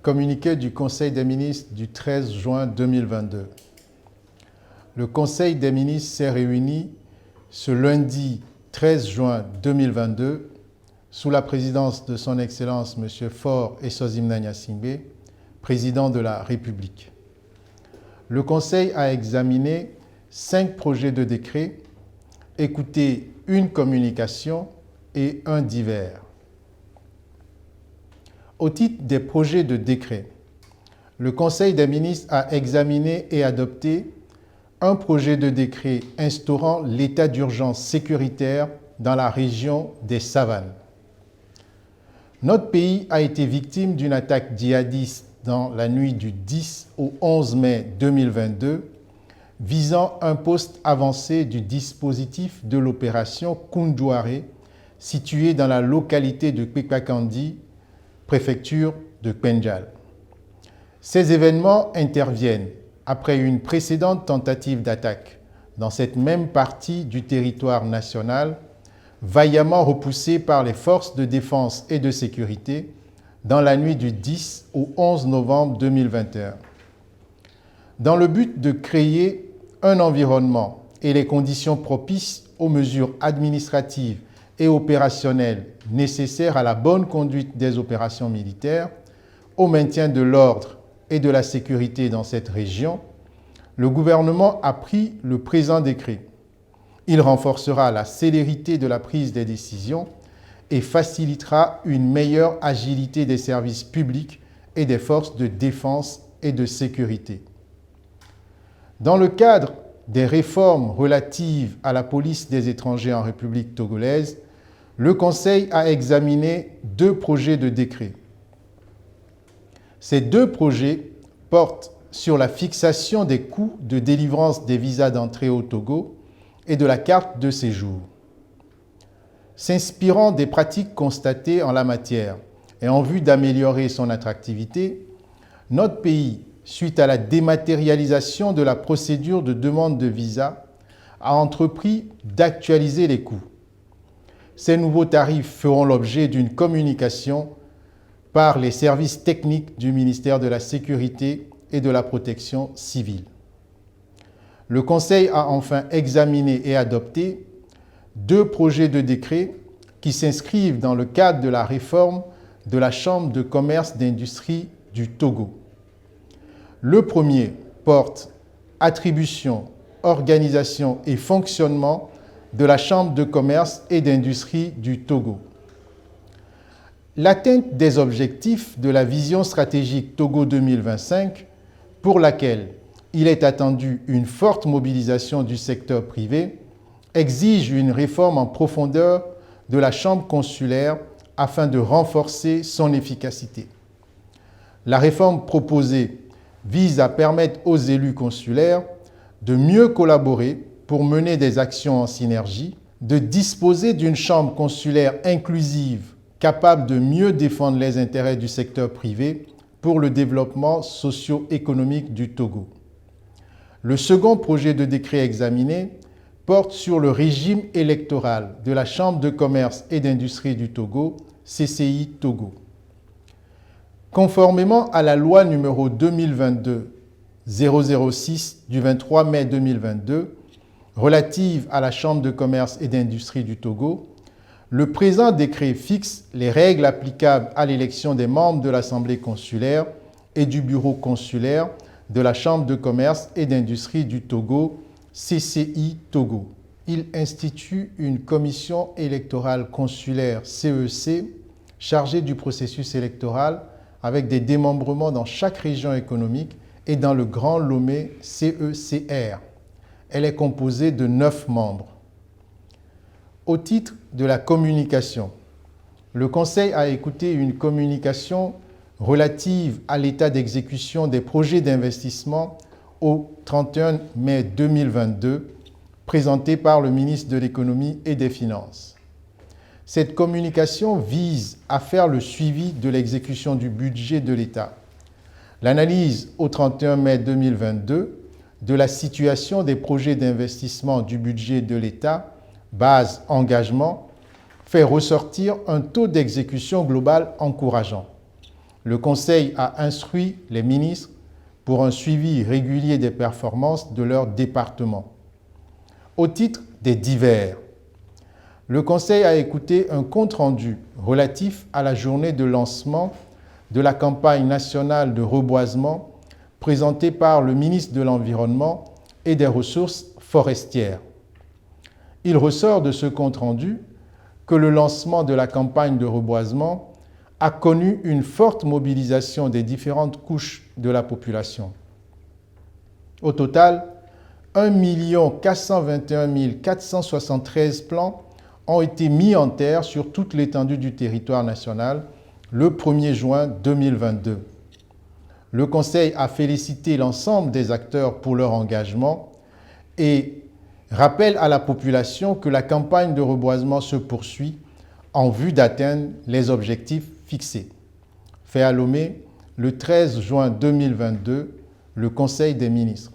Communiqué du Conseil des ministres du 13 juin 2022. Le Conseil des ministres s'est réuni ce lundi 13 juin 2022 sous la présidence de son Excellence M. Faure Essosimna Gnassingbé, président de la République. Le Conseil a examiné 5 projets de décret, écouté une communication et un divers. Au titre des projets de décret, le Conseil des ministres a examiné et adopté un projet de décret instaurant l'état d'urgence sécuritaire dans la région des Savanes. Notre pays a été victime d'une attaque djihadiste dans la nuit du 10 au 11 mai 2022, visant un poste avancé du dispositif de l'opération Koundouaré, situé dans la localité de Kpekpakandi, préfecture de Kpenjal. Ces événements interviennent après une précédente tentative d'attaque dans cette même partie du territoire national, vaillamment repoussée par les forces de défense et de sécurité dans la nuit du 10 au 11 novembre 2021. Dans le but de créer un environnement et les conditions propices aux mesures administratives et opérationnelles nécessaires à la bonne conduite des opérations militaires, au maintien de l'ordre et de la sécurité dans cette région, le gouvernement a pris le présent décret. Il renforcera la célérité de la prise des décisions et facilitera une meilleure agilité des services publics et des forces de défense et de sécurité. Dans le cadre des réformes relatives à la police des étrangers en République togolaise, le Conseil a examiné 2 projets de décret. Ces 2 projets portent sur la fixation des coûts de délivrance des visas d'entrée au Togo et de la carte de séjour. S'inspirant des pratiques constatées en la matière et en vue d'améliorer son attractivité, notre pays, suite à la dématérialisation de la procédure de demande de visa, a entrepris d'actualiser les coûts. Ces nouveaux tarifs feront l'objet d'une communication par les services techniques du ministère de la Sécurité et de la Protection civile. Le Conseil a enfin examiné et adopté 2 projets de décret qui s'inscrivent dans le cadre de la réforme de la Chambre de commerce d'industrie du Togo. Le premier porte attribution, organisation et fonctionnement de la Chambre de commerce et d'industrie du Togo. L'atteinte des objectifs de la vision stratégique Togo 2025, pour laquelle il est attendu une forte mobilisation du secteur privé, exige une réforme en profondeur de la Chambre consulaire afin de renforcer son efficacité. La réforme proposée vise à permettre aux élus consulaires de mieux collaborer pour mener des actions en synergie, de disposer d'une chambre consulaire inclusive capable de mieux défendre les intérêts du secteur privé pour le développement socio-économique du Togo. Le second projet de décret examiné porte sur le régime électoral de la Chambre de commerce et d'industrie du Togo, CCI Togo. Conformément à la loi numéro 2022-006 du 23 mai 2022, relative à la Chambre de commerce et d'industrie du Togo, le présent décret fixe les règles applicables à l'élection des membres de l'Assemblée consulaire et du bureau consulaire de la Chambre de commerce et d'industrie du Togo, CCI Togo. Il institue une commission électorale consulaire CEC chargée du processus électoral avec des démembrements dans chaque région économique et dans le Grand Lomé CECR. Elle est composée de 9 membres. Au titre de la communication, le Conseil a écouté une communication relative à l'état d'exécution des projets d'investissement au 31 mai 2022, présentée par le ministre de l'Économie et des Finances. Cette communication vise à faire le suivi de l'exécution du budget de l'État. L'analyse au 31 mai 2022 de la situation des projets d'investissement du budget de l'État, base engagement, fait ressortir un taux d'exécution global encourageant. le Conseil a instruit les ministres pour un suivi régulier des performances de leur département. Au titre des divers, le Conseil a écouté un compte-rendu relatif à la journée de lancement de la campagne nationale de reboisement présentée par le ministre de l'Environnement et des Ressources forestières. Il ressort de ce compte-rendu que le lancement de la campagne de reboisement a connu une forte mobilisation des différentes couches de la population. Au total, 1 421 473 plants ont été mis en terre sur toute l'étendue du territoire national le 1er juin 2022. Le Conseil a félicité l'ensemble des acteurs pour leur engagement et rappelle à la population que la campagne de reboisement se poursuit en vue d'atteindre les objectifs fixés. Fait à Lomé, le 13 juin 2022, le Conseil des ministres.